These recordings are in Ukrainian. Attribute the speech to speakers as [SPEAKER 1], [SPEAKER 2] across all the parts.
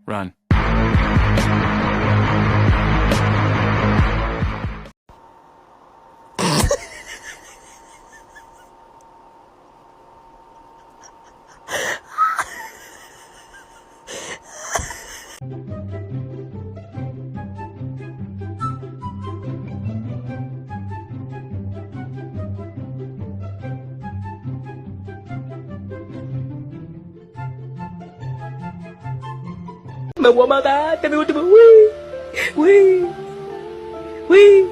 [SPEAKER 1] Run.
[SPEAKER 2] Me voy a matar, te me último. Uy, uy, uy.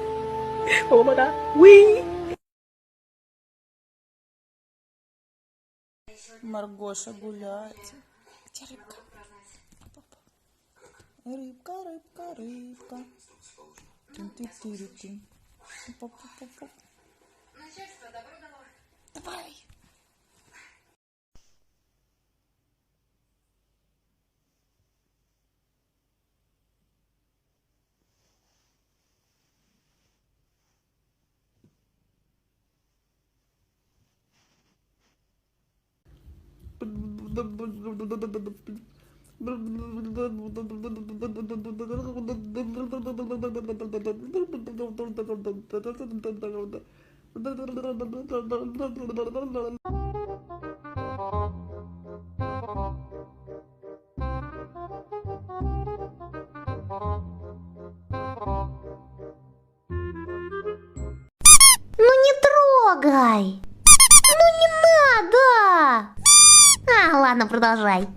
[SPEAKER 2] Me voy a matar. Uy.
[SPEAKER 3] Маргоша гулять. Где рыбка? Рыбка, рыбка, рыбка. Тин-тин-тин-тин. Пуп-пуп-пуп-пуп. Давай.
[SPEAKER 4] Ну не трогай! Ну не надо! А, ладно, продолжай.